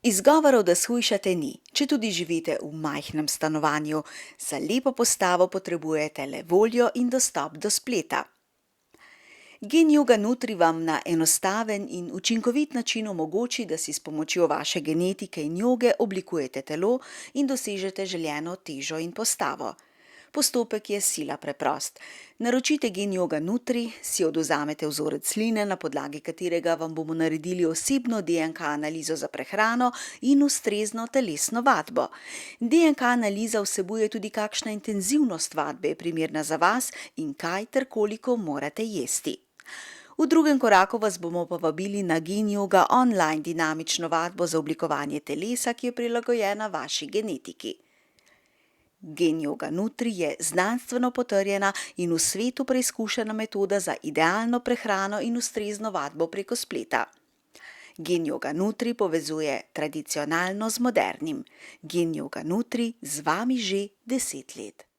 Izgovorov, da shujšate, ni, če tudi živite v majhnem stanovanju. Za lepo postavo potrebujete le voljo in dostop do spleta. Gen Yoga Nutri vam na enostaven in učinkovit način omogoči, da si s pomočjo vaše genetike in joge oblikujete telo in dosežete željeno težo in postavo. Postopek je sila preprost. Naročite Gen Yoga Nutri, si odvzamete vzorec sline, na podlagi katerega vam bomo naredili osebno DNK analizo za prehrano in ustrezno telesno vadbo. DNK analiza vsebuje tudi, kakšna intenzivnost vadbe je primerna za vas in kaj ter koliko morate jesti. V drugem koraku vas bomo povabili na Gen Yoga online dinamično vadbo za oblikovanje telesa, ki je prilagojena vaši genetiki. Gen Yoga Nutri je znanstveno potrjena in v svetu preizkušena metoda za idealno prehrano in ustrezno vadbo preko spleta. Gen Yoga Nutri povezuje tradicionalno z modernim. Gen Yoga Nutri z vami že 10 let.